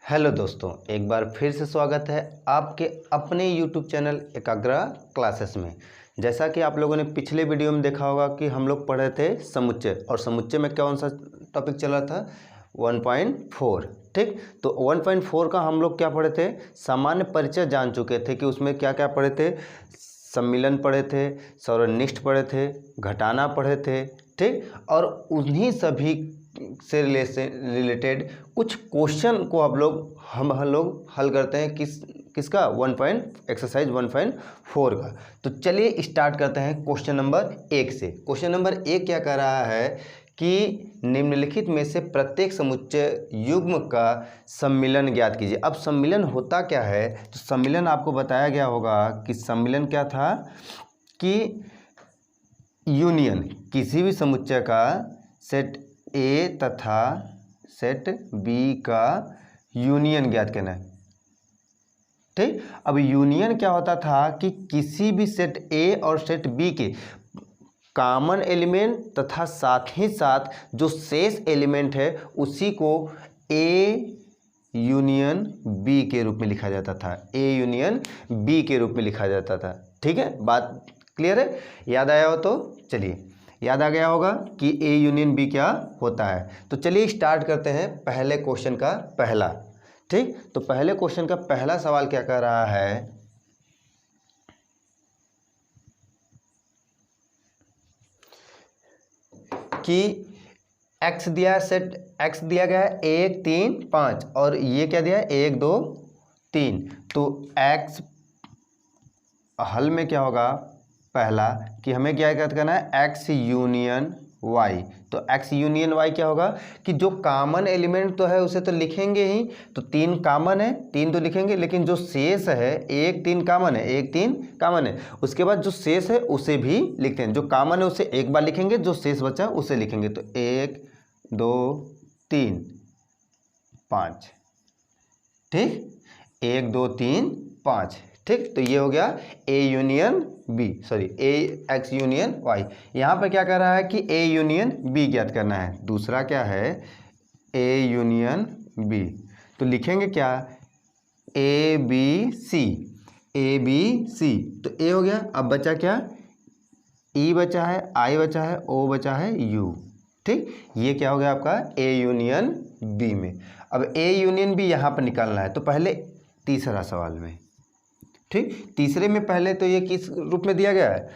Hello दोस्तों, एक बार फिर से स्वागत है आपके अपने YouTube चैनल एकाग्रा क्लासेस में। जैसा कि आप लोगों ने पिछले वीडियो में देखा होगा कि हम लोग पढ़े थे समुच्चय, और समुच्चय में कौन सा टॉपिक चला था 1.4। ठीक, तो 1.4 का हम लोग क्या पढ़े थे, सामान्य परिचय जान चुके थे कि उसमें क्या क्या पढ़े थे। सम्मिलन पढ़े थे, सौरनिष्ठ पढ़े थे, घटाना पढ़े थे। ठीक, और उन्हीं सभी से रिलेटेड कुछ क्वेश्चन को हम लोग हल करते हैं किसका एक्सरसाइज 1.4 का। तो चलिए स्टार्ट करते हैं क्वेश्चन नंबर 1 से। क्वेश्चन नंबर 1 क्या कह रहा है कि निम्नलिखित में से प्रत्येक समुच्चय युग्म का सम्मिलन ज्ञात कीजिए। अब सम्मिलन होता क्या है, तो सम्मिलन आपको बताया गया होगा कि सम्मिलन क्या था कि यूनियन किसी भी समुच्चय का सेट ए तथा सेट बी का यूनियन ज्ञात करना है। ठीक, अब यूनियन क्या होता था कि किसी भी सेट ए और सेट बी के कॉमन एलिमेंट तथा साथ ही साथ जो शेष एलिमेंट है उसी को ए यूनियन बी के रूप में लिखा जाता था। ए यूनियन बी के रूप में लिखा जाता था। ठीक है, बात क्लियर है? याद आया हो तो चलिए, याद आ गया होगा कि ए यूनियन बी क्या होता है। तो चलिए स्टार्ट करते हैं पहले क्वेश्चन का पहला। ठीक, तो पहले क्वेश्चन का पहला सवाल क्या कह रहा है कि एक्स दिया है, सेट एक्स दिया गया है 1 3 5, और ये क्या दिया है 1 2 3। तो एक्स हल में क्या होगा, पहला कि हमें क्या ज्ञात करना है, एक्स यूनियन वाई। तो एक्स यूनियन वाई क्या होगा कि जो कॉमन एलिमेंट तो है उसे तो लिखेंगे ही, तो 3 कॉमन है, 3 तो लिखेंगे, लेकिन जो शेष है 1 3 कॉमन है, 1 3 कॉमन है, उसके बाद जो शेष है उसे भी लिखते हैं। जो कॉमन है उसे एक बार लिखेंगे, जो शेष बचा उसे लिखेंगे। तो 1 2 3 5। ठीक, 1 2 3 5। ठीक, तो ये हो गया A union B, sorry A X union Y. यहाँ पर क्या कर रहा है कि ए यूनियन बी ज्ञात करना है। दूसरा क्या है, ए यूनियन बी। तो लिखेंगे क्या, ए बी सी, ए बी सी। तो ए हो गया, अब बचा क्या, ई बचा है, आई बचा है, ओ बचा है, यू। ठीक, ये क्या हो गया आपका ए यूनियन बी में। अब ए यूनियन बी यहाँ पर निकालना है, तो पहले तीसरा सवाल में। ठीक, तीसरे में पहले तो ये किस रूप में दिया गया है,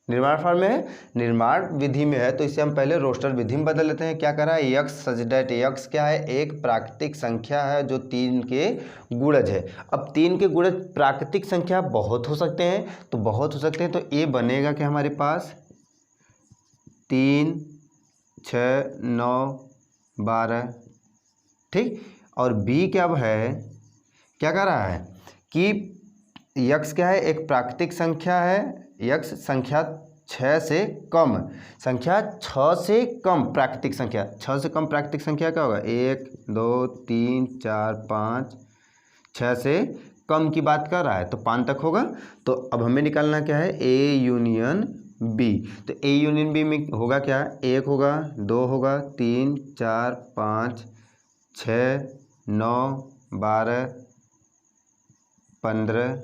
निर्माण फॉर्म में है, निर्माण विधि में है, तो इसे हम पहले रोस्टर विधि में बदल लेते हैं। क्या करा है, यक्स सच दैट यक्स क्या है, एक प्राकृतिक संख्या है जो 3 के गुणज है। अब 3 के गुणज प्राकृतिक संख्या बहुत हो सकते हैं, तो बहुत हो सकते हैं, तो ये बनेगा कि हमारे पास 3 6 9 12। ठीक, और बी क्या है, क्या कर रहा है कि यक्स क्या है, एक प्राकृतिक संख्या है, यक्स संख्या 6 से कम, संख्या 6 से कम प्राकृतिक संख्या, 6 से कम प्राकृतिक संख्या क्या होगा, 1 2 3 4 5, 6 से कम की बात कर रहा है, तो 5 तक होगा। तो अब हमें निकालना क्या है, ए यूनियन बी। तो ए यूनियन बी में होगा क्या, 1 होगा, 2 होगा, 3 4 5 6 9 12 15।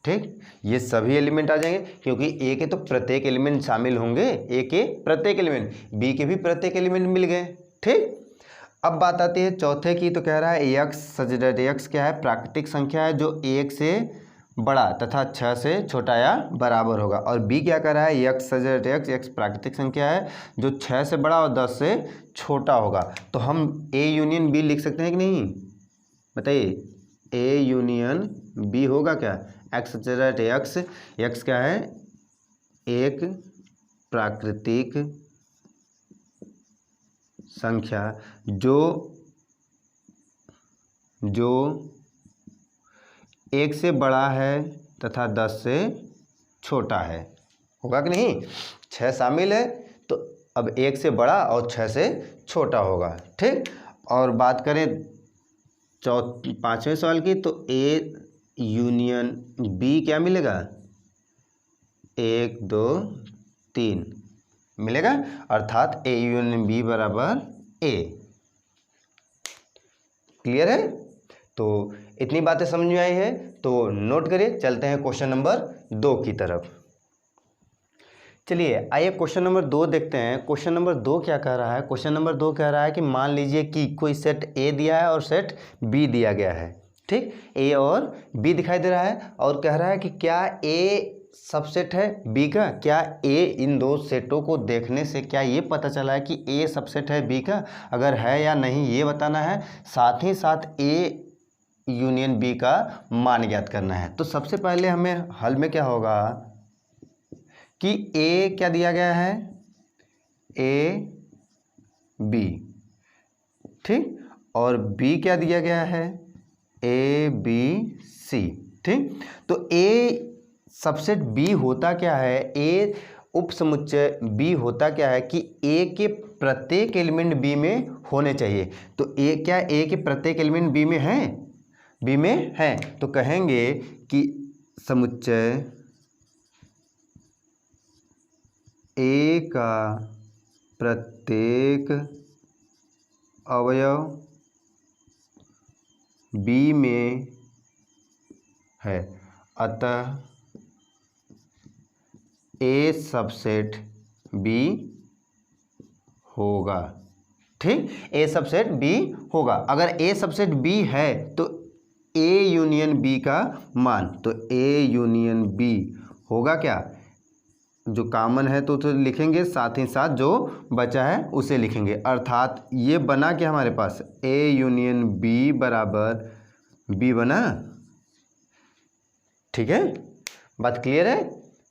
ठीक, ये सभी एलिमेंट आ जाएंगे, क्योंकि ए के तो प्रत्येक एलिमेंट शामिल होंगे, ए के प्रत्येक एलिमेंट, बी के भी प्रत्येक एलिमेंट मिल गए। ठीक, अब बात आती है चौथे की। तो कह रहा है यक्स सच दैट यक्स क्या है, प्राकृतिक संख्या है जो 1 से बड़ा तथा 6 से छोटा या बराबर होगा। और बी क्या कह रहा है, x such that x, x प्राकृतिक संख्या है जो 6 से बड़ा और 10 से छोटा होगा। तो हम ए यूनियन बी लिख सकते हैं कि नहीं, बताइए। ए यूनियन बी होगा क्या, x such that x, x क्या है, एक प्राकृतिक संख्या जो 1 से बड़ा है तथा 10 से छोटा है, होगा कि नहीं। 6 शामिल है, तो अब 1 से बड़ा और 6 से छोटा होगा। ठीक, और बात करें पांचवें सवाल की, तो ए यूनियन बी क्या मिलेगा, 1 2 3 मिलेगा, अर्थात ए यूनियन बी बराबर ए। क्लियर है? तो इतनी बातें समझ में आई है तो नोट करिए, चलते हैं क्वेश्चन नंबर 2 की तरफ। चलिए आइए क्वेश्चन नंबर 2 देखते हैं। क्वेश्चन नंबर 2 क्या कह रहा है? क्वेश्चन नंबर 2 कह रहा है कि मान लीजिए कि कोई सेट ए दिया है और सेट बी दिया गया है, ठीक, ए और बी दिखाई दे रहा है और कह रहा है कि क्या ए सबसेट है बी का। क्या ए, इन दो सेटों को देखने से क्या ये पता चला है कि ए सबसेट है बी का? अगर है या नहीं ये बताना है, साथ ही साथ ए यूनियन बी का मान ज्ञात करना है। तो सबसे पहले हमें हल में क्या होगा कि ए क्या दिया गया है, ए बी, ठीक, और बी क्या दिया गया है, ए बी सी, ठीक। तो ए सबसेट बी होता क्या है, ए उपसमुच्चय बी होता क्या है कि ए के प्रत्येक एलिमेंट बी में होने चाहिए। तो ए क्या ए के प्रत्येक एलिमेंट बी में है, बी में है, तो कहेंगे कि समुच्चय ए का प्रत्येक अवयव बी में है, अतः ए सबसेट बी होगा, ठीक। ए सबसेट बी होगा। अगर ए सबसेट बी है तो ए यूनियन बी का मान, तो ए यूनियन बी होगा क्या, जो कॉमन है तो लिखेंगे, साथ ही साथ जो बचा है उसे लिखेंगे। अर्थात ये बना क्या हमारे पास, ए यूनियन बी बराबर बी बना, ठीक है। बात क्लियर है?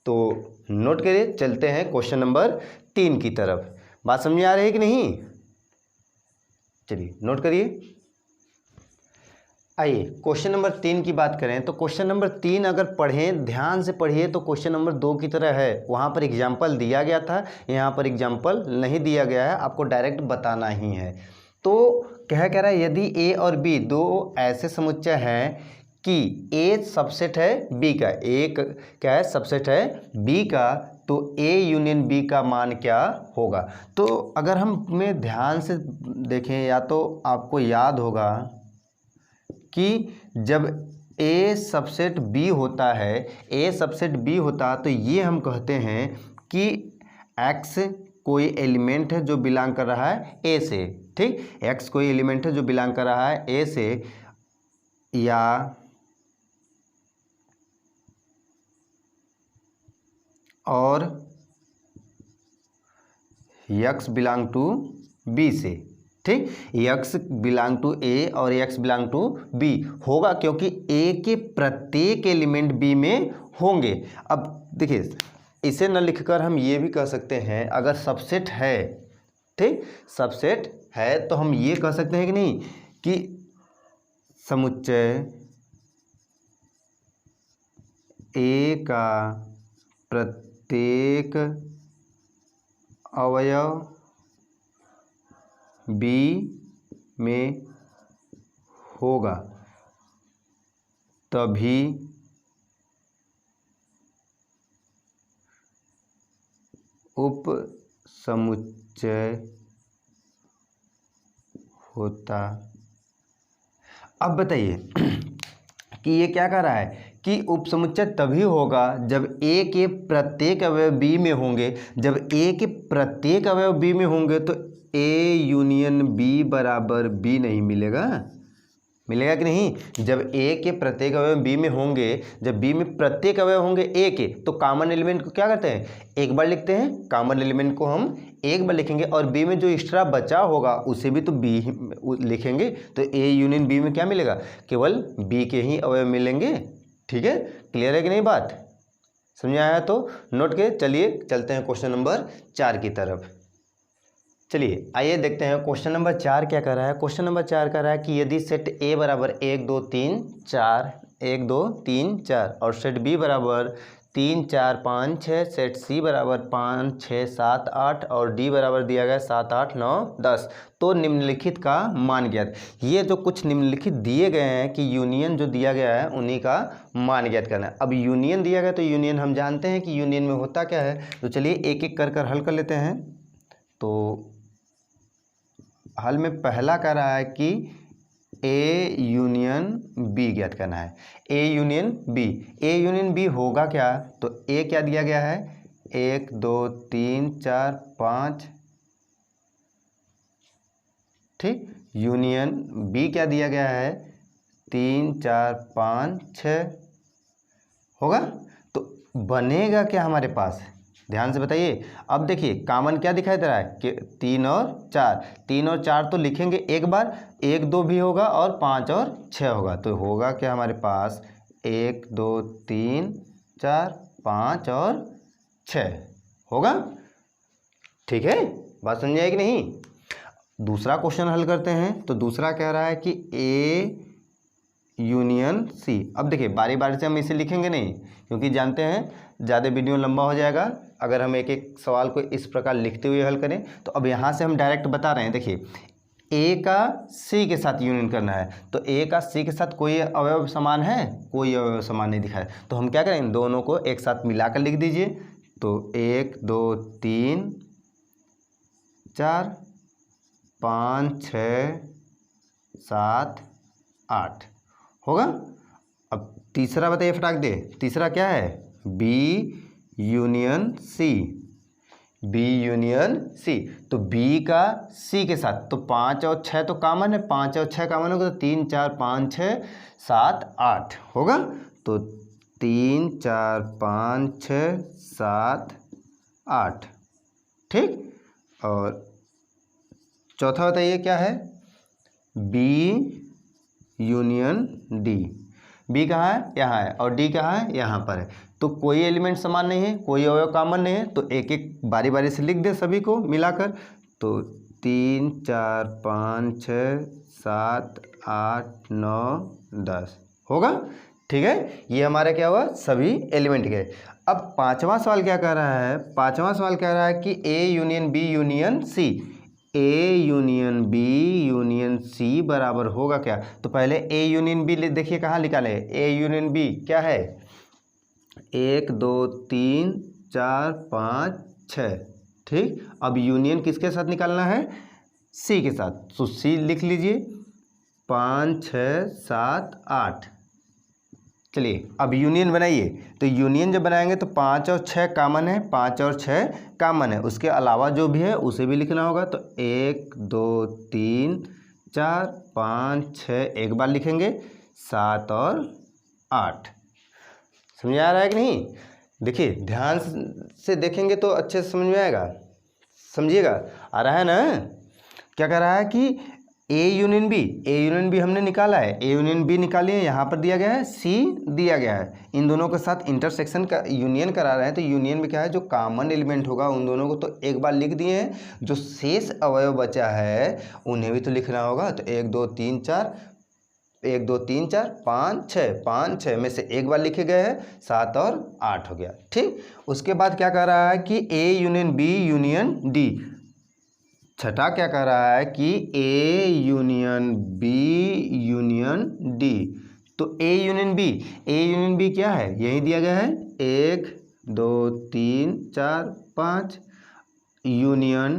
तो नोट करिए, चलते हैं क्वेश्चन नंबर 3 की तरफ। बात समझ में आ रही है कि नहीं? चलिए नोट करिए। आइए क्वेश्चन नंबर 3 की बात करें तो क्वेश्चन नंबर 3 अगर पढ़ें, ध्यान से पढ़िए, तो क्वेश्चन नंबर 2 की तरह है। वहाँ पर एग्जाम्पल दिया गया था, यहाँ पर एग्जाम्पल नहीं दिया गया है, आपको डायरेक्ट बताना ही है। तो कह रहा है यदि ए और बी दो ऐसे समुच्चय हैं कि ए सबसेट है बी का, ए क्या है, सबसेट है बी का, तो ए यूनियन बी का मान क्या होगा। तो अगर हम में ध्यान से देखें, या तो आपको याद होगा कि जब ए सबसेट बी होता है, ए सबसेट बी होता तो ये हम कहते हैं कि एक्स कोई एलिमेंट है जो बिलोंग कर रहा है ए से, ठीक, एक्स कोई एलिमेंट है जो बिलोंग कर रहा है ए से, या और एक्स बिलोंग टू बी से, ठीक, एक्स बिलोंग टू ए और एक्स बिलोंग टू बी होगा, क्योंकि ए के प्रत्येक एलिमेंट बी में होंगे। अब देखिए, इसे न लिखकर हम ये भी कह सकते हैं, अगर सबसेट है, ठीक, सबसेट है तो हम ये कह सकते हैं कि नहीं कि समुच्चय ए का प्रत्येक अवयव बी में होगा, तभी उप समुच्चय होता। अब बताइए कि ये क्या कह रहा है कि उपसमुच्चय तभी होगा जब ए के प्रत्येक अवयव बी में होंगे। जब ए के प्रत्येक अवयव बी में होंगे तो ए यूनियन बी बराबर बी नहीं मिलेगा, मिलेगा कि नहीं। जब ए के प्रत्येक अवयव बी में होंगे, जब बी में प्रत्येक अवयव होंगे ए के, तो कॉमन एलिमेंट को क्या करते हैं, एक बार लिखते हैं, कॉमन एलिमेंट को हम एक बार लिखेंगे, और बी में जो एक्स्ट्रा बचा होगा उसे भी तो बी लिखेंगे। तो ए यूनियन बी में क्या मिलेगा, केवल बी के ही अवयव मिलेंगे, ठीक है। क्लियर है कि नहीं बात, समझ आया तो नोट के चलिए चलते हैं क्वेश्चन नंबर 4 की तरफ। चलिए आइए देखते हैं क्वेश्चन नंबर 4 क्या कर रहा है। क्वेश्चन नंबर 4 कर रहा है कि यदि सेट ए बराबर 1 2 3 4 1 2 3 4 और सेट बी बराबर 3 4 5 6, सेट सी बराबर 5 6 7 8 और डी बराबर दिया गया 7 8 9 10, तो निम्नलिखित का मान ज्ञात। ये जो कुछ निम्नलिखित दिए गए हैं कि यूनियन जो दिया गया है उन्हीं का मान ज्ञात करना है। अब यूनियन दिया गया तो यूनियन हम जानते हैं कि यूनियन में होता क्या है, तो चलिए एक एक कर हल कर लेते हैं। तो हल में पहला कह रहा है कि ए यूनियन बी ज्ञात करना है। A union B, A union B होगा क्या, तो ए क्या दिया गया है 1 2 3 4 5, ठीक। यूनियन बी क्या दिया गया है 3 4 5 6 होगा। तो बनेगा क्या हमारे पास, ध्यान से बताइए। अब देखिए कॉमन क्या दिखाई दे रहा है कि 3 और 4, 3 और 4 तो लिखेंगे एक बार, 1 2 भी होगा और 5 और 6 होगा। तो होगा क्या हमारे पास 1 2 3 4 5 और 6 होगा, ठीक है। बात समझ आई कि नहीं। दूसरा क्वेश्चन हल करते हैं। तो दूसरा कह रहा है कि ए यूनियन सी। अब देखिए बारी बारी से हम इसे लिखेंगे नहीं, क्योंकि जानते हैं ज़्यादा वीडियो लंबा हो जाएगा अगर हम एक एक सवाल को इस प्रकार लिखते हुए हल करें। तो अब यहाँ से हम डायरेक्ट बता रहे हैं, देखिए ए का सी के साथ यूनियन करना है। तो ए का सी के साथ कोई अवयव समान है, कोई अवयव समान नहीं दिखा है। तो हम क्या करें, दोनों को एक साथ मिलाकर लिख दीजिए। तो 1 2 3 4 5 6 7 8 होगा। अब तीसरा बताइए फटाक दे, तीसरा क्या है B union C, B union C. तो बी का सी के साथ, तो 5 और 6 तो कॉमन है, 5 और 6 कॉमन होगा, तो 3 4 5 6 7 8 होगा। तो 3 4 5 6 7 8, ठीक। और चौथा बताइए क्या है बी यूनियन डी। बी कहाँ है, यहाँ है, और डी कहाँ है, यहाँ पर है। तो कोई एलिमेंट समान नहीं है, कोई अवयव कॉमन नहीं है। तो एक एक बारी बारी से लिख दे सभी को मिलाकर। तो 3 4 5 6 7 8 9 10 होगा, ठीक है। ये हमारा क्या हुआ, सभी एलिमेंट के। अब पांचवा सवाल क्या कह रहा है, पांचवा सवाल कह रहा है कि A union B union C. A union B union C बराबर होगा क्या। तो पहले ए यूनियन बी देखिए कहाँ निकाले, ए यूनियन बी क्या है 1 2 3 4 5 6, ठीक। अब यूनियन किसके साथ निकालना है, सी के साथ। तो सी लिख लीजिए 5 6 7 8। चलिए अब यूनियन बनाइए। तो यूनियन जब बनाएंगे तो 5 और 6 कॉमन है, 5 और 6 कॉमन है, उसके अलावा जो भी है उसे भी लिखना होगा। तो 1 2 3 4 5 6 एक बार लिखेंगे, 7 और 8। समझ आ रहा है कि नहीं। देखिए ध्यान से देखेंगे तो अच्छे से समझ में आएगा, समझिएगा। आ रहा है ना। क्या कह रहा है कि A union B, A union B हमने निकाला है, ए यूनियन बी निकालिए, यहाँ पर दिया गया है सी दिया गया है। इन दोनों के साथ इंटरसेक्शन का यूनियन करा रहे हैं। तो यूनियन में क्या है, जो कॉमन एलिमेंट होगा उन दोनों को तो एक बार लिख दिए हैं, जो शेष अवयव बचा है उन्हें भी तो लिखना होगा। तो 1 2 3 4 1 2 3 4 5 6, 5 6 में से एक बार लिखे गए हैं, 7 और 8 हो गया, ठीक। उसके बाद क्या कह रहा है कि A union B union D. छठा क्या कह रहा है कि A union B union D. तो A union B, A union B क्या है, यही दिया गया है 1 2 3 4 5। यूनियन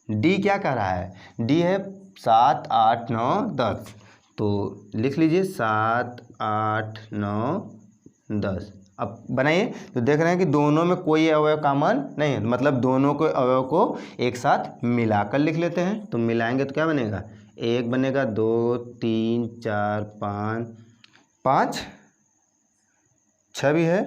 डी क्या कह रहा है, डी है 7 8 9 10। तो लिख लीजिए 7 8 9 10। अब बनाइए तो देख रहे हैं कि दोनों में कोई अवयव कॉमन नहीं है, मतलब दोनों के अवयव को एक साथ मिलाकर लिख लेते हैं। तो मिलाएंगे तो क्या बनेगा, 1 बनेगा, 2 3 4 5 5 6 भी है,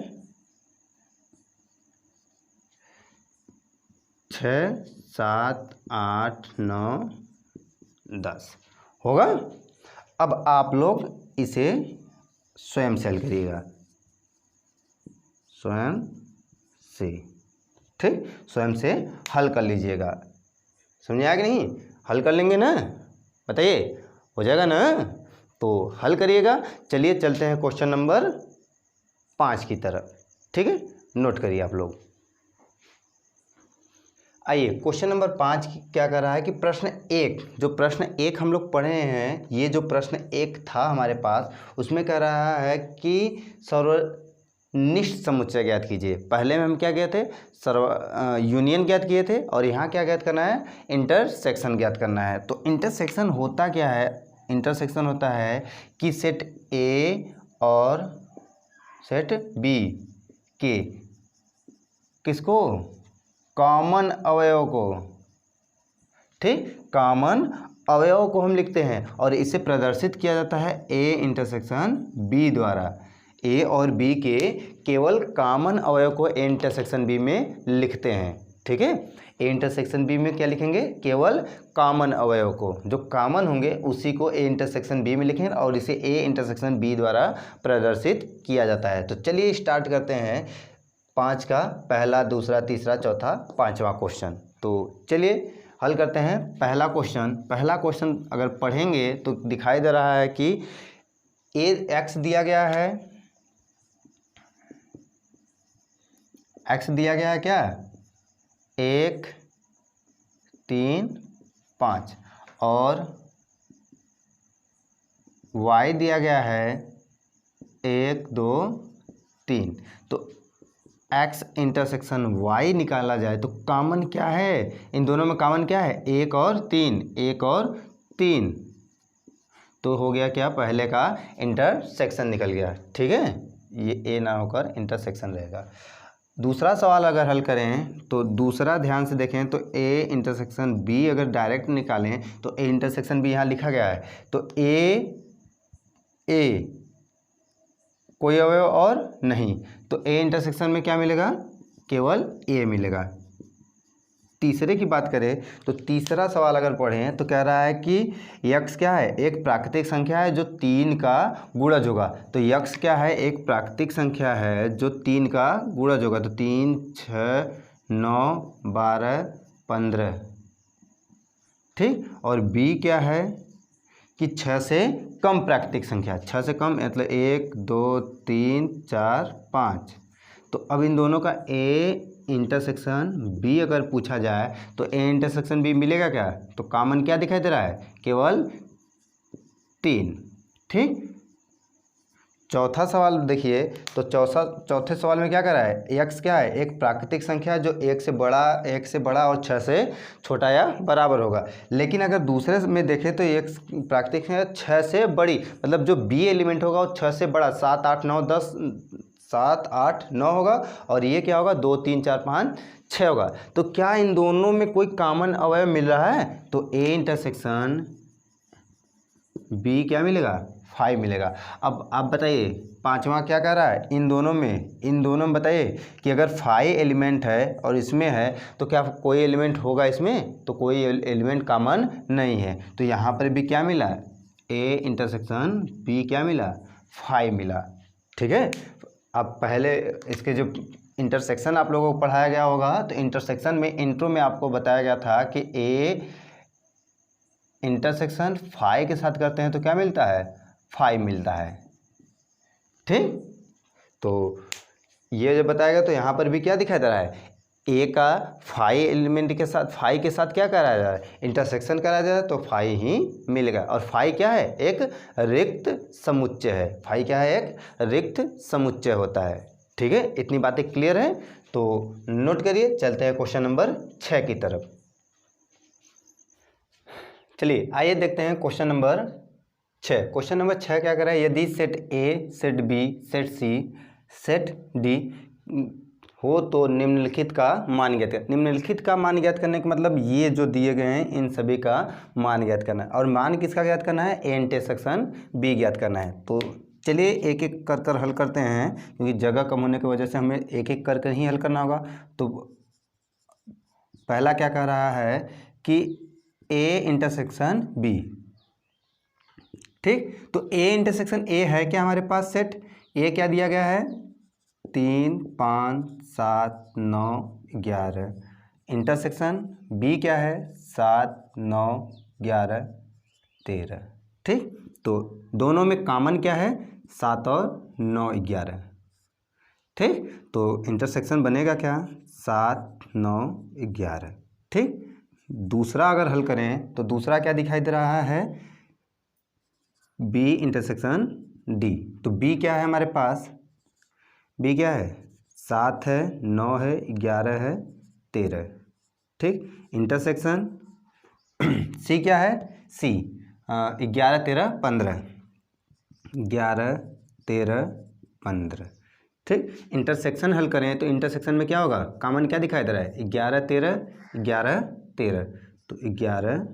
6 7 8 9 10 होगा। अब आप लोग इसे स्वयं से हल करिएगा, स्वयं से, ठीक। स्वयं से हल कर लीजिएगा। समझ आया कि नहीं, हल कर लेंगे ना, बताइए हो जाएगा ना। तो हल करिएगा। चलिए चलते हैं क्वेश्चन नंबर 5 की तरफ, ठीक है। नोट करिए आप लोग। आइए क्वेश्चन नंबर 5 क्या कर रहा है कि प्रश्न 1, जो प्रश्न 1 हम लोग पढ़े हैं, ये जो प्रश्न 1 था हमारे पास, उसमें कह रहा है कि सर्वनिष्ठ समुच्चय ज्ञात कीजिए। पहले में हम क्या किए थे, यूनियन ज्ञात किए थे, और यहाँ क्या ज्ञात करना है, इंटरसेक्शन ज्ञात करना है। तो इंटरसेक्शन होता क्या है, इंटरसेक्शन होता है कि सेट ए और सेट बी के किसको, कॉमन अवयव को, ठीक, कॉमन अवयव को हम लिखते हैं और इसे प्रदर्शित किया जाता है ए इंटरसेक्शन बी द्वारा। ए और बी के केवल कॉमन अवयव को ए इंटरसेक्शन बी में लिखते हैं, ठीक है। ए इंटरसेक्शन बी में क्या लिखेंगे, केवल कॉमन अवयव को, जो कॉमन होंगे उसी को ए इंटरसेक्शन बी में लिखेंगे और इसे ए इंटरसेक्शन बी द्वारा प्रदर्शित किया जाता है। तो चलिए स्टार्ट करते हैं 5 का पहला, दूसरा, तीसरा, चौथा, 5वां क्वेश्चन। तो चलिए हल करते हैं पहला क्वेश्चन। अगर पढ़ेंगे तो दिखाई दे रहा है कि ए एक्स दिया गया है, एक्स दिया गया है क्या, 1 3 5 और y दिया गया है 1 2 3। तो x इंटरसेक्शन y निकाला जाए तो कॉमन क्या है, इन दोनों में कॉमन क्या है, 1 और 3, तो हो गया क्या, पहले का इंटरसेक्शन निकल गया, ठीक है, ये ए ना होकर इंटरसेक्शन रहेगा। दूसरा सवाल अगर हल करें तो दूसरा ध्यान से देखें तो ए इंटरसेक्शन बी अगर डायरेक्ट निकालें तो ए इंटरसेक्शन बी यहाँ लिखा गया है, तो ए कोई अवयव और नहीं, तो ए इंटरसेक्शन में क्या मिलेगा, केवल ए मिलेगा। तीसरे की बात करें तो तीसरा सवाल अगर पढ़ें तो कह रहा है कि यक्स क्या है, एक प्राकृतिक संख्या है जो 3 का गुणज होगा। तो यक्स क्या है, एक प्राकृतिक संख्या है जो 3 का गुणज होगा। तो 3 6 9 12 15, ठीक। और बी क्या है कि 6 से कम प्राकृतिक संख्या, 6 से कम मतलब 1 2 3 4 5। तो अब इन दोनों का ए इंटरसेक्शन बी अगर पूछा जाए तो ए इंटरसेक्शन बी मिलेगा क्या, तो कॉमन क्या दिखाई दे रहा है, केवल 3, ठीक। चौथा सवाल देखिए तो चौथे सवाल में क्या कर रहा है, एक्स क्या है, एक प्राकृतिक संख्या जो 1 से बड़ा और 6 से छोटा या बराबर होगा। लेकिन अगर दूसरे में देखें तो एक प्राकृतिक संख्या 6 से बड़ी, मतलब जो बी एलिमेंट होगा वो 6 से बड़ा 7 8 9 10 7 8 9 होगा और ये क्या होगा 2 3 4 5 6 होगा। तो क्या इन दोनों में कोई कॉमन अवयव मिल रहा है, तो ए इंटरसेक्शन बी क्या मिलेगा, 5 मिलेगा। अब आप बताइए 5वां क्या कह रहा है, इन दोनों में बताइए कि अगर 5 एलिमेंट है और इसमें है तो क्या कोई एलिमेंट होगा इसमें, तो कोई एलिमेंट कॉमन नहीं है। तो यहाँ पर भी क्या मिला, ए इंटरसेक्शन बी क्या मिला, 5 मिला, ठीक है। अब पहले इसके जो इंटरसेक्शन आप लोगों को पढ़ाया गया होगा तो इंटरसेक्शन में इंट्रो में आपको बताया गया था कि ए इंटरसेक्शन 5 के साथ करते हैं तो क्या मिलता है, 5 मिलता है, ठीक। तो ये जब बताया गया तो यहाँ पर भी क्या दिखाई दे रहा है, ए का 5 एलिमेंट के साथ 5 के साथ क्या कराया जा रहा है, इंटरसेक्शन कराया जा रहा है, तो 5 ही मिलेगा। और 5 क्या है, एक रिक्त समुच्चय है, 5 क्या है, एक रिक्त समुच्चय होता है, ठीक है। इतनी बातें क्लियर हैं तो नोट करिए। चलते हैं क्वेश्चन नंबर 6 की तरफ। चलिए आइए देखते हैं क्वेश्चन नंबर 6। क्वेश्चन नंबर 6 क्या कर रहा है, यदि set A, set B, set C, set D हो तो निम्नलिखित का मान ज्ञात कर। निम्नलिखित का मान ज्ञात करने का मतलब ये जो दिए गए हैं इन सभी का मान ज्ञात करना है। और मान किसका ज्ञात करना है, ए इंटरसेक्शन बी ज्ञात करना है। तो चलिए एक एक कर कर हल करते हैं, क्योंकि जगह कम होने की वजह से हमें एक एक कर कर ही हल करना होगा। तो पहला क्या कह रहा है कि ए इंटरसेक्शन बी, ठीक। तो ए इंटरसेक्शन ए है क्या हमारे पास, सेट ए क्या दिया गया है, 3 5 7 9 11। इंटरसेक्शन बी क्या है, 7 9 11 13, ठीक। तो दोनों में कॉमन क्या है, 7 और 9 11, ठीक। तो इंटरसेक्शन बनेगा क्या, 7 9 11, ठीक। दूसरा अगर हल करें तो दूसरा क्या दिखाई दे रहा है, बी इंटरसेक्शन डी। तो बी क्या है हमारे पास, बी क्या है, 7 है 9 है 11 है 13, ठीक। इंटरसेक्शन सी क्या है, सी 11 13 15, 11 13 15। ठीक, इंटरसेक्शन हल करें तो इंटरसेक्शन में क्या होगा, कॉमन क्या दिखाई दे रहा है, 11 13 11 13, तो 11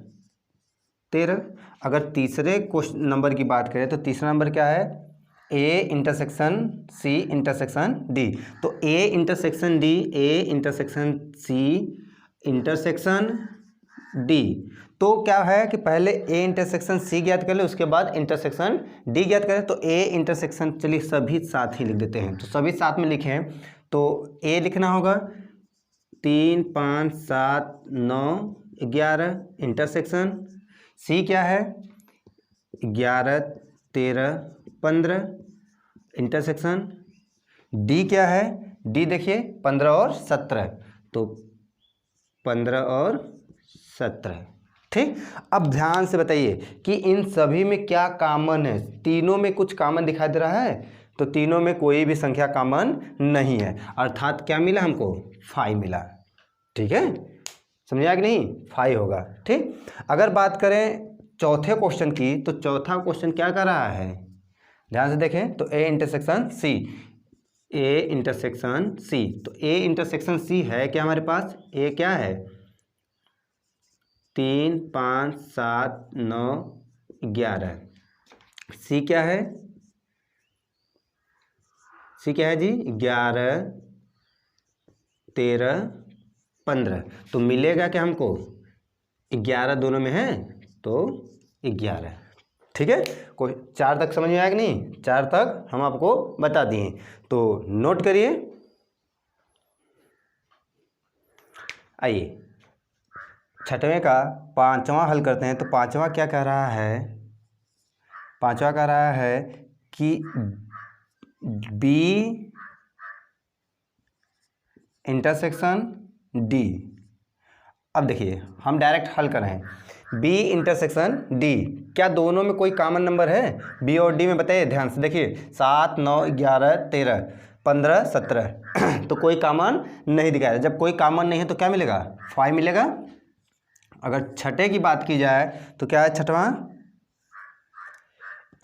13। अगर तीसरे क्वेश्चन नंबर की बात करें तो तीसरा नंबर क्या है, A intersection C intersection D. तो A intersection D, A intersection C intersection D. तो क्या है कि पहले ए इंटरसेक्शन सी ज्ञात कर ले, उसके बाद इंटरसेक्शन डी ज्ञात करें। तो ए इंटरसेक्शन, चलिए सभी साथ ही लिख देते हैं, तो सभी साथ में लिखें। तो ए लिखना होगा 3 5 7 9 11 इंटरसेक्शन, सी क्या है 11 13 15 इंटरसेक्शन, डी क्या है, डी देखिए 15 और 17, तो 15 और 17। ठीक, अब ध्यान से बताइए कि इन सभी में क्या कॉमन है, तीनों में कुछ कॉमन दिखाई दे रहा है, तो तीनों में कोई भी संख्या कॉमन नहीं है, अर्थात क्या मिला हमको, 5 मिला। ठीक है, समझा कि नहीं, 5 होगा। ठीक, अगर बात करें चौथे क्वेश्चन की, तो चौथा क्वेश्चन क्या कर रहा है, ध्यान से देखें। तो A intersection C, A intersection सी, तो ए इंटरसेक्शन सी है क्या हमारे पास, ए क्या है 3 5 7 9 11, सी क्या है, सी क्या है जी 11 13 15। तो मिलेगा क्या हमको, 11 दोनों में है तो 11। ठीक है, कोई 4 तक समझ में आया कि नहीं, 4 तक हम आपको बता दिए, तो नोट करिए। आइए छठवें का पांचवा हल करते हैं। तो पांचवा क्या कह रहा है, पांचवा कह रहा है कि बी इंटरसेक्शन डी। अब देखिए हम डायरेक्ट हल कर रहे हैं, बी इंटरसेक्शन डी, क्या दोनों में कोई कॉमन नंबर है, बी और डी में, बताइए ध्यान से देखिए, 7 9 11 13 15 17 तो कोई कॉमन नहीं दिखाया। जब कोई कॉमन नहीं है तो क्या मिलेगा, 5 मिलेगा। अगर छठे की बात की जाए तो क्या है छठवां,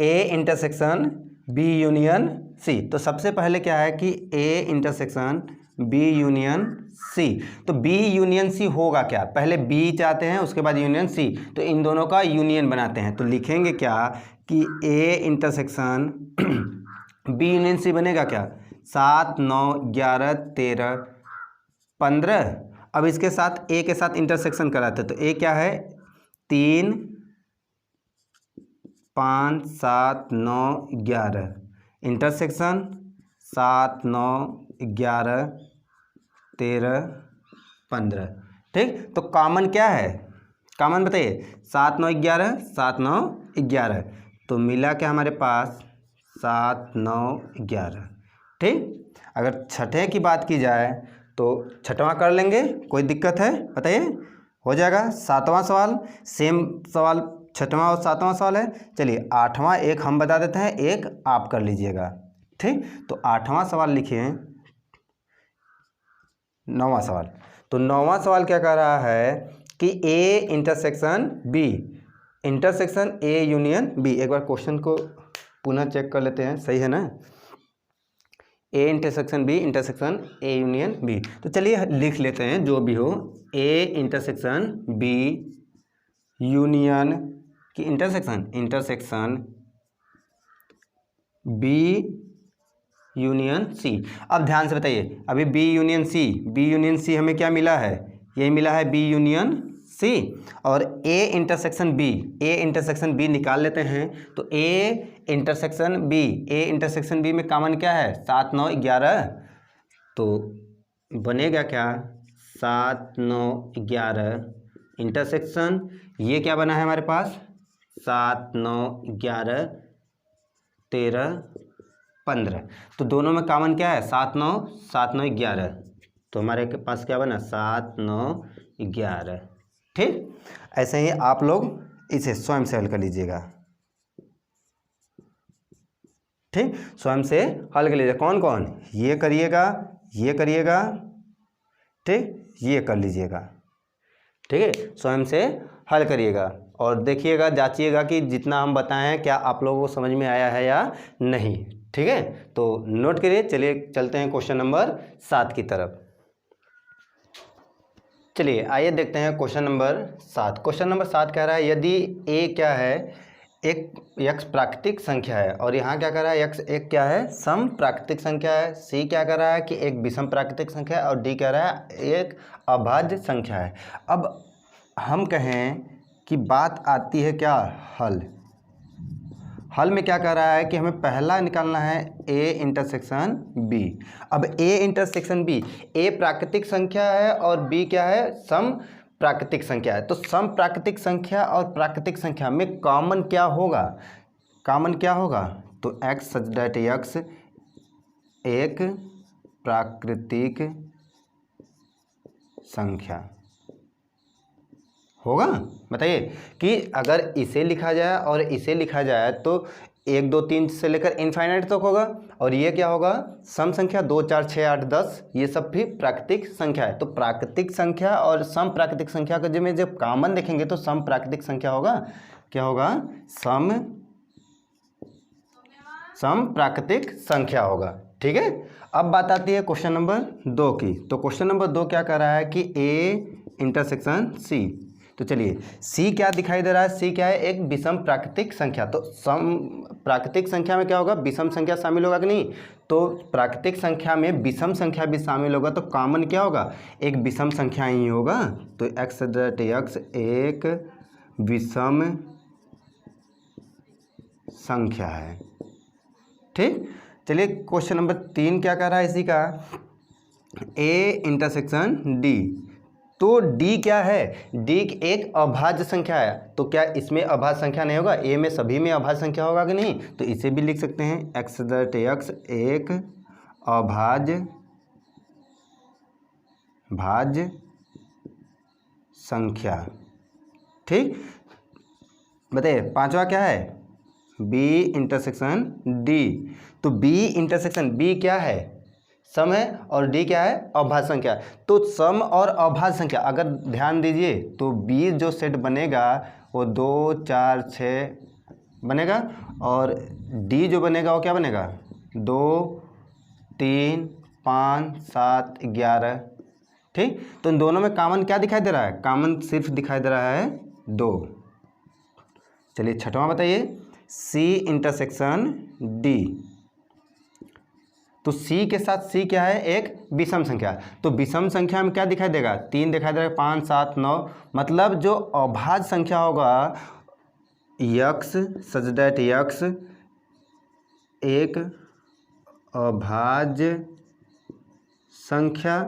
A intersection B union C. तो सबसे पहले क्या है कि A intersection B union C, तो बी यूनियन सी होगा क्या, पहले बी चाहते हैं उसके बाद यूनियन सी, तो इन दोनों का यूनियन बनाते हैं। तो लिखेंगे क्या कि A intersection B union C बनेगा क्या, 7 9 11 13 15। अब इसके साथ ए के साथ इंटरसेक्शन कराते हैं, तो ए क्या है 3 5 7 9 11 इंटरसेक्शन 7 9 11 13 15। ठीक, तो कॉमन क्या है, कॉमन बताइए, 7 9 11 7 9 11, तो मिला क्या हमारे पास 7 9 11। ठीक, अगर छठे की बात की जाए तो छठवां कर लेंगे, कोई दिक्कत है बताइए, हो जाएगा। सातवां सवाल, सेम सवाल छठवां और सातवां सवाल है। चलिए आठवां एक हम बता देते हैं, एक आप कर लीजिएगा। ठीक, तो आठवां सवाल लिखिए, नौवां सवाल। तो नौवां सवाल क्या कह रहा है कि A intersection B, intersection A union B. एक बार क्वेश्चन को पुनः चेक कर लेते हैं, सही है ना, A intersection B intersection A union B. तो चलिए लिख लेते हैं जो भी हो, ए इंटरसेक्शन बी यूनियन की intersection, intersection B union C. अब ध्यान से बताइए, अभी B union C, B union C हमें क्या मिला है, ये मिला है बी यूनियन सी, और A intersection B, A intersection B निकाल लेते हैं। तो A intersection B, A intersection B में कॉमन क्या है 7 9 11, तो बनेगा क्या 7 9 11 इंटरसेक्शन, ये क्या बना है हमारे पास 7 9 11 13 15। तो दोनों में कॉमन क्या है 7 9 11, तो हमारे पास क्या बना 7 9 11। ठीक, ऐसे ही आप लोग इसे स्वयं से हल कर लीजिएगा। ठीक, स्वयं से हल कर लीजिएगा, कौन कौन, ये करिएगा, ये करिएगा, ठीक, ये कर लीजिएगा। ठीक है, स्वयं से हल करिएगा। और देखिएगा, जांचिएगा कि जितना हम बताएं हैं क्या आप लोगों को समझ में आया है या नहीं। ठीक है, तो नोट करिए। चलिए चलते हैं क्वेश्चन नंबर 7 की तरफ। चलिए आइए देखते हैं क्वेश्चन नंबर 7। क्वेश्चन नंबर 7 कह रहा है यदि ए क्या है, एक x प्राकृतिक संख्या है, और यहाँ क्या कर रहा है x एक क्या है, सम प्राकृतिक संख्या है। सी क्या कर रहा है कि एक विषम प्राकृतिक संख्या है, और डी कह रहा है एक अभाज्य संख्या है। अब हम कहें कि बात आती है क्या, हल। हल में क्या कर रहा है कि हमें पहला निकालना है a इंटरसेक्शन b। अब a इंटरसेक्शन b, a प्राकृतिक संख्या है और b क्या है, सम प्राकृतिक संख्या है। तो सम प्राकृतिक संख्या और प्राकृतिक संख्या में कॉमन क्या होगा, कॉमन क्या होगा, तो x सच दैट x एक प्राकृतिक संख्या होगा। बताइए कि अगर इसे लिखा जाए और इसे लिखा जाए तो 1 2 3 से लेकर इनफाइनाइट तक होगा, और ये क्या होगा, सम संख्या 2 4 6 8 10, ये सब भी प्राकृतिक संख्या है। तो प्राकृतिक संख्या और सम प्राकृतिक संख्या को जब कॉमन देखेंगे तो सम प्राकृतिक संख्या होगा, क्या होगा, सम प्राकृतिक संख्या होगा। ठीक है, अब बात आती है क्वेश्चन नंबर 2 की। तो क्वेश्चन नंबर 2 क्या कर रहा है कि a इंटरसेक्शन c। तो चलिए c क्या दिखाई दे रहा है, c क्या है, एक विषम प्राकृतिक संख्या। तो सम प्राकृतिक संख्या में क्या होगा, विषम संख्या शामिल होगा कि नहीं, तो प्राकृतिक संख्या में विषम संख्या भी शामिल होगा, तो कॉमन क्या होगा, एक विषम संख्या ही होगा। तो x दैट x एक विषम संख्या है। ठीक, चलिए क्वेश्चन नंबर 3 क्या कर रहा है इसी का, a इंटरसेक्शन d। तो d क्या है, d एक अभाज्य संख्या है। तो क्या इसमें अभाज्य संख्या नहीं होगा, a में सभी में अभाज्य संख्या होगा कि नहीं, तो इसे भी लिख सकते हैं x दैट x एक भाज्य संख्या। ठीक, बताइए पांचवा क्या है, b इंटरसेक्शन d। तो b इंटरसेक्शन b क्या है, सम है, और d क्या है, अभाज्य संख्या। तो सम और अभाज्य संख्या अगर ध्यान दीजिए तो b जो सेट बनेगा वो 2 4 6 बनेगा, और d जो बनेगा वो क्या बनेगा, 2 3 5 7 11। ठीक, तो इन दोनों में कॉमन क्या दिखाई दे रहा है, कॉमन सिर्फ दिखाई दे रहा है 2। चलिए छठवां बताइए, c इंटरसेक्शन d। तो c के साथ c क्या है, एक विषम संख्या। तो विषम संख्या में क्या दिखाई देगा, 3 दिखाई देगा, 5 7 9, मतलब जो अभाज्य संख्या होगा x सच दैट x एक अभाज्य संख्या।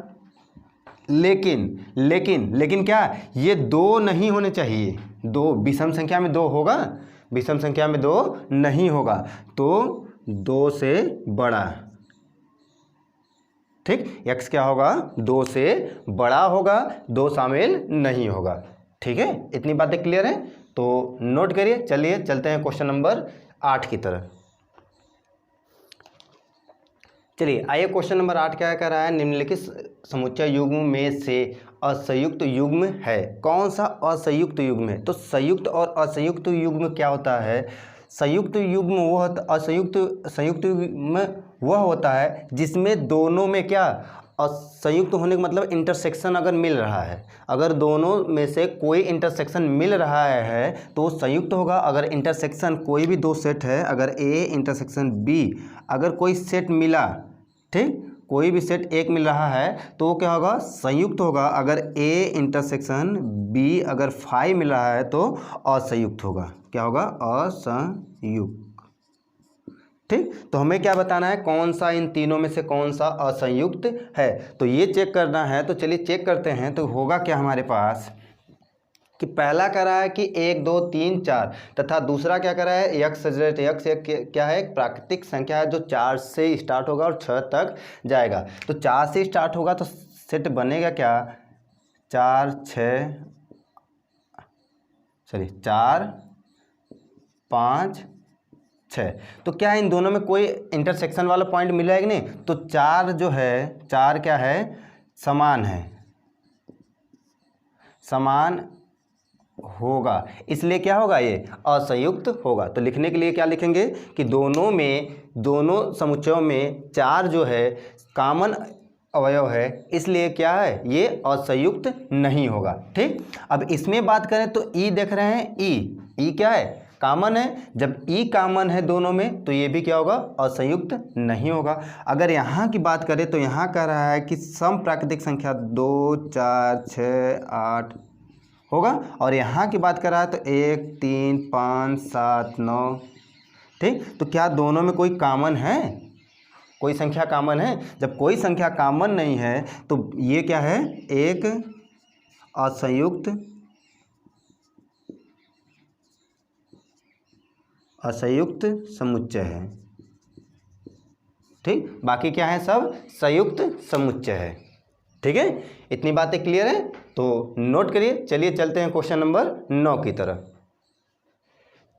लेकिन क्या, ये 2 नहीं होने चाहिए, 2 विषम संख्या में 2 होगा, विषम संख्या में 2 नहीं होगा, तो 2 से बड़ा। ठीक, x क्या होगा, 2 से बड़ा होगा, 2 शामिल नहीं होगा। ठीक है, इतनी बातें क्लियर है, तो नोट करिए। चलिए चलते हैं क्वेश्चन नंबर 8 की तरफ। चलिए आइए, क्वेश्चन नंबर 8 क्या कह रहा है, निम्नलिखित समुच्चय युग्म में से असंयुक्त युग्म है। कौन सा असंयुक्त युग्म है, तो संयुक्त और असंयुक्त युग्म क्या होता है, संयुक्त युग्म वो होता, संयुक्त युग्म वह होता है जिसमें दोनों में क्या, संयुक्त होने का मतलब इंटरसेक्शन अगर मिल रहा है, अगर दोनों में से कोई इंटरसेक्शन मिल रहा है तो संयुक्त होगा। अगर इंटरसेक्शन कोई भी 2 सेट है, अगर a इंटरसेक्शन b अगर कोई सेट मिला, ठीक, कोई भी सेट एक मिल रहा है तो वो क्या होगा, संयुक्त होगा। अगर a इंटरसेक्शन b अगर 5 मिल रहा है तो असंयुक्त होगा, क्या होगा, असंयुक्त। ठीक, तो हमें क्या बताना है, कौन सा इन तीनों में से कौन सा असंयुक्त है, तो ये चेक करना है। तो चलिए चेक करते हैं। तो होगा क्या हमारे पास कि पहला कह रहा है कि 1 2 3 4, तथा दूसरा क्या कह रहा है, x x एक क्या है, एक प्राकृतिक संख्या है जो 4 से स्टार्ट होगा और 6 तक जाएगा। तो 4 से स्टार्ट होगा तो सेट बनेगा क्या, 4 5 6। तो क्या इन दोनों में कोई इंटरसेक्शन वाला पॉइंट मिला है कि नहीं, तो 4 जो है, 4 क्या है, समान है, समान होगा, इसलिए क्या होगा, ये असंयुक्त होगा। तो लिखने के लिए क्या लिखेंगे कि दोनों समुच्चयों में 4 जो है कॉमन अवयव है, इसलिए क्या है, ये असंयुक्त नहीं होगा। ठीक, अब इसमें बात करें तो ई देख रहे हैं, ई क्या है, कॉमन है। जब ई कॉमन है दोनों में तो ये भी क्या होगा, असंयुक्त नहीं होगा। अगर यहाँ की बात करें तो यहाँ कह रहा है कि सम प्राकृतिक संख्या 2, 4, 6, 8 होगा, और यहाँ की बात कर रहा है तो 1, 3, 5, 7, 9। ठीक, तो क्या दोनों में कोई कॉमन है, कोई संख्या कॉमन है? जब कोई संख्या कॉमन नहीं है तो ये क्या है, एक असंयुक्त समुच्चय है। ठीक, बाकी क्या है, सब संयुक्त समुच्चय है। ठीक है, इतनी बातें क्लियर है तो नोट करिए। चलिए चलते हैं क्वेश्चन नंबर 9 की तरफ।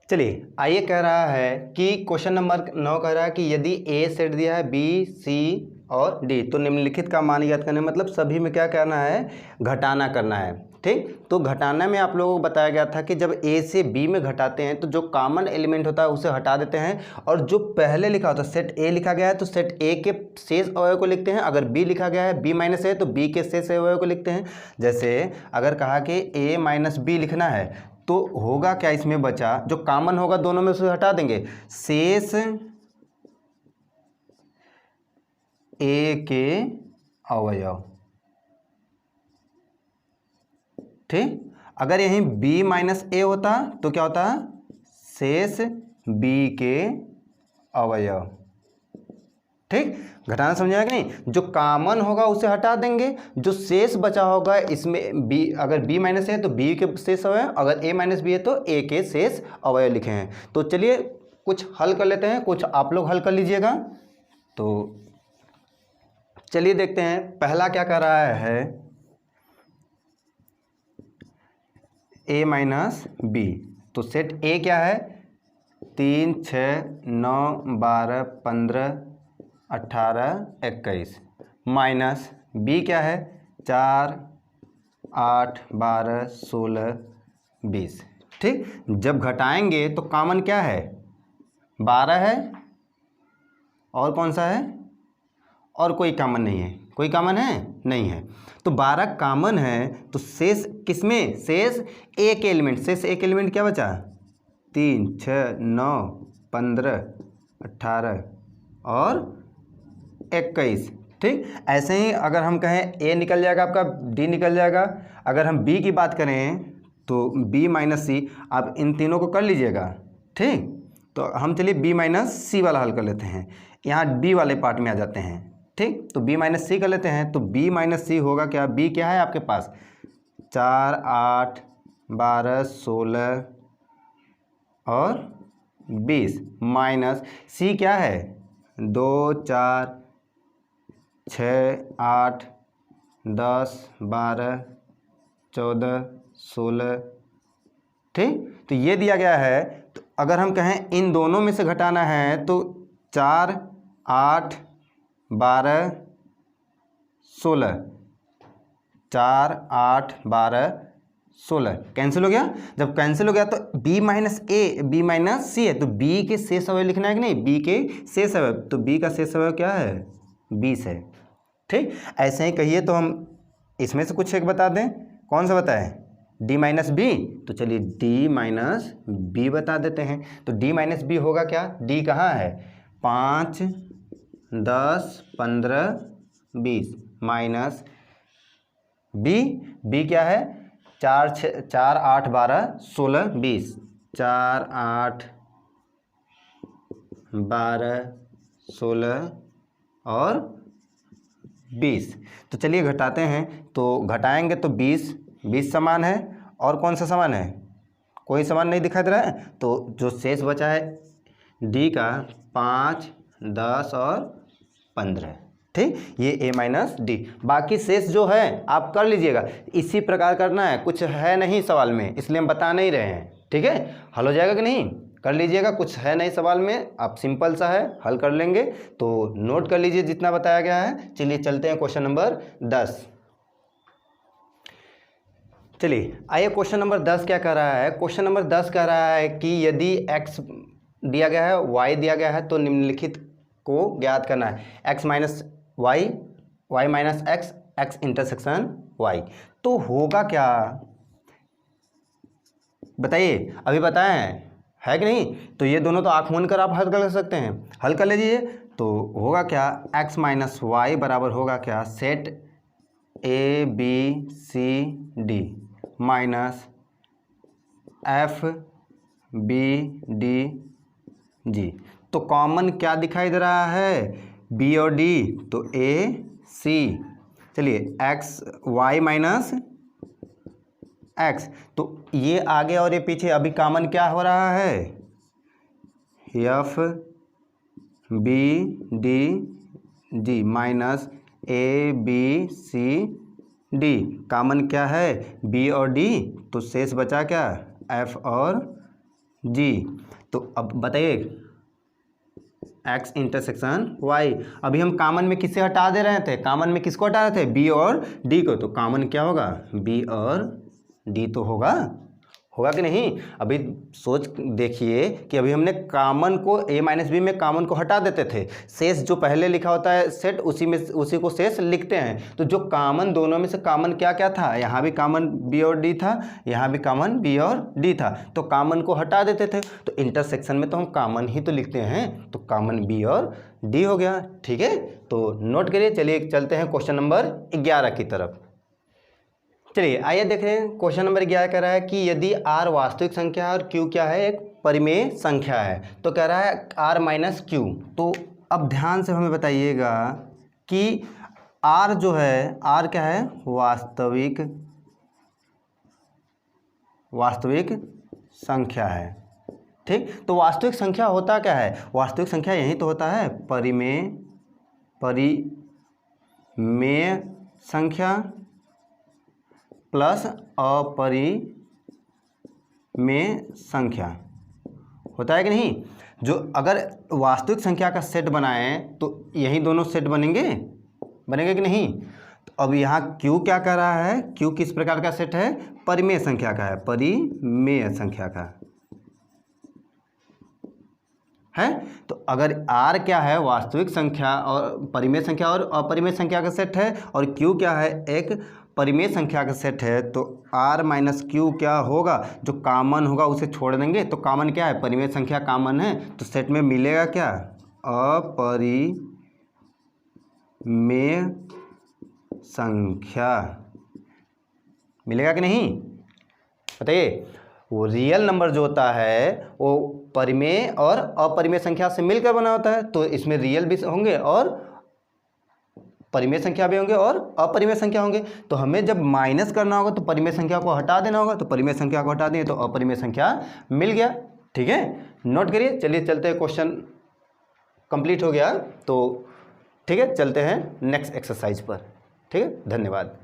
चलिए आइए, कह रहा है कि क्वेश्चन नंबर 9 कह रहा है कि यदि ए सेट दिया है बी, सी और डी, तो निम्नलिखित का मान ज्ञात करने, मतलब सभी में क्या करना है, घटाना करना है। ठीक, तो घटाना में आप लोगों को बताया गया था कि जब ए से बी में घटाते हैं तो जो कॉमन एलिमेंट होता है उसे हटा देते हैं, और जो पहले लिखा होता है, सेट ए लिखा गया है तो सेट ए के शेष अवयव को लिखते हैं। अगर बी लिखा गया है बी माइनस ए तो बी के शेष अवयव को लिखते हैं। जैसे अगर कहा कि ए माइनस बी लिखना है तो होगा क्या, इसमें बचा जो कॉमन होगा दोनों में उसे हटा देंगे, शेष ए के अवयव। ठीक, अगर यहीं b माइनस ए होता तो क्या होता, शेष b के अवयव। ठीक, घटाना समझाया कि नहीं, जो कॉमन होगा उसे हटा देंगे, जो शेष बचा होगा इसमें b, अगर b माइनस ए है तो b के शेष अवयव, अगर a माइनस बी है तो a के शेष अवयव लिखे हैं। तो चलिए कुछ हल कर लेते हैं, कुछ आप लोग हल कर लीजिएगा। तो चलिए देखते हैं, पहला क्या कर रहा है, a माइनस बी, तो सेट a क्या है, 3, 6, 9, 12, 15, 18, 21, माइनस b क्या है, 4, 8, 12, 16, 20। ठीक, जब घटाएंगे तो कॉमन क्या है, 12 है, और कौन सा है, और कोई कॉमन नहीं है, कोई कॉमन है नहीं है। तो 12 कॉमन है तो शेष किसमें, शेष ए के एलिमेंट, शेष ए के एलिमेंट क्या बचा, 3, 6, 9, 15, 18 और 21। ठीक, ऐसे ही अगर हम कहें ए निकल जाएगा आपका, डी निकल जाएगा। अगर हम बी की बात करें तो बी माइनस सी, आप इन तीनों को कर लीजिएगा। ठीक, तो हम चलिए बी माइनस सी वाला हल कर लेते हैं, यहाँ बी वाले पार्ट में आ जाते हैं। ठीक, तो b माइनस सी कर लेते हैं, तो b माइनस सी होगा क्या, b क्या है आपके पास, 4, 8, 12, 16 और 20, माइनस c क्या है, 2, 4, 6, 8, 10, 12, 14, 16। ठीक, तो ये दिया गया है। तो अगर हम कहें इन दोनों में से घटाना है तो 4, 8, 12, 16, 4, 8, 12, 16 कैंसिल हो गया। जब कैंसिल हो गया तो b माइनस ए, b माइनस सी है तो b के शेष अवयव लिखना है कि नहीं, b के शेष अवयव, तो b का शेष अवयव क्या है, 20 है। ठीक, ऐसे ही कहिए तो हम इसमें से कुछ एक बता दें, कौन सा बताएं, d माइनस बी, तो चलिए d माइनस बी बता देते हैं। तो d माइनस बी होगा क्या, d कहाँ है, 5, 10, 15, 20, माइनस b क्या है, 4, 8, 12, 16, 20, 4, 8, 12, 16 और 20। तो चलिए घटाते हैं, तो घटाएंगे तो 20 समान है, और कौन सा समान है, कोई समान नहीं दिखाई दे रहा है। तो जो शेष बचा है d का 5, 10 और 15। ठीक, ये a माइनस डी, बाकी शेष जो है आप कर लीजिएगा, इसी प्रकार करना है, कुछ है नहीं सवाल में इसलिए हम बता नहीं रहे हैं। ठीक है, हल हो जाएगा कि नहीं, कर लीजिएगा, कुछ है नहीं सवाल में, आप सिंपल सा है, हल कर लेंगे। तो नोट कर लीजिए जितना बताया गया है। चलिए चलते हैं क्वेश्चन नंबर 10। चलिए आइए क्वेश्चन नंबर 10 क्या कह रहा है। क्वेश्चन नंबर 10 कह रहा है कि यदि x दिया गया है, y दिया गया है, तो निम्नलिखित को ज्ञात करना है। x minus Y, Y minus X, X intersection y। तो होगा क्या बताइए, अभी बताएं है कि नहीं। तो ये दोनों तो आँख मूंद कर आप हल कर सकते हैं, हल कर लीजिए। तो होगा क्या, x माइनस वाई बराबर होगा क्या, set A B C D minus F B D G. तो कॉमन क्या दिखाई दे रहा है, बी और डी, तो ए सी। चलिए एक्स वाई माइनस एक्स, तो ये आगे और ये पीछे, अभी कॉमन क्या हो रहा है, F B D G minus A B C D. Common क्या है, बी और डी, तो शेष बचा क्या, एफ और जी। तो अब बताइए एक्स इंटरसेक्शन वाई, अभी हम कॉमन में किससे हटा दे रहे थे, कॉमन में किसको हटा रहे थे, बी और डी को। तो कॉमन क्या होगा, बी और डी तो होगा कि नहीं। अभी सोच देखिए कि अभी हमने कॉमन को ए माइनस बी में कॉमन को हटा देते थे, शेष जो पहले लिखा होता है सेट, उसी को शेष लिखते हैं। तो जो कॉमन दोनों में से कॉमन क्या क्या था, यहाँ भी कॉमन बी और डी था, यहाँ भी कॉमन बी और डी था, तो कॉमन को हटा देते थे। तो इंटरसेक्शन में तो हम कॉमन ही तो लिखते हैं, तो कॉमन बी और डी हो गया। ठीक है, तो नोट करिए। चलिए चलते हैं क्वेश्चन नंबर 11 की तरफ। चलिए आइए देख रहे हैं। क्वेश्चन नंबर 11 कह रहा है कि यदि r वास्तविक संख्या है और q क्या है, एक परिमेय संख्या है, तो कह रहा है r माइनस क्यू। तो अब ध्यान से हमें बताइएगा कि r जो है, r क्या है, वास्तविक संख्या है। ठीक, तो वास्तविक संख्या होता क्या है, वास्तविक संख्या यही तो होता है परिमेय संख्या प्लस अपरिमेय संख्या, होता है कि नहीं। जो अगर वास्तविक संख्या का सेट बनाएं तो यही दोनों सेट बनेंगे कि नहीं। तो अब यहाँ Q क्या कर रहा है, Q किस प्रकार का सेट है, परिमेय संख्या का है, परिमेय संख्या का है। तो अगर R क्या है, वास्तविक संख्या और परिमेय संख्या और अपरिमेय संख्या का सेट है, और Q क्या है, एक परिमेय संख्या का सेट है, तो R माइनस क्यू क्या होगा, जो कॉमन होगा उसे छोड़ देंगे। तो कॉमन क्या है, परिमेय संख्या कॉमन है, तो सेट में मिलेगा क्या, अपरिमेय संख्या, मिलेगा कि नहीं बताइए। वो रियल नंबर जो होता है वो परिमेय और अपरिमेय संख्या से मिलकर बना होता है, तो इसमें रियल भी होंगे और परिमेय संख्या भी होंगे और अपरिमेय संख्या होंगे। तो हमें जब माइनस करना होगा तो परिमेय संख्या को हटा देना होगा, तो परिमेय संख्या को हटा दें तो अपरिमेय संख्या मिल गया। ठीक है, नोट करिए। चलिए चलते हैं, क्वेश्चन कंप्लीट हो गया। तो ठीक है, चलते हैं नेक्स्ट एक्सरसाइज पर। ठीक है, धन्यवाद।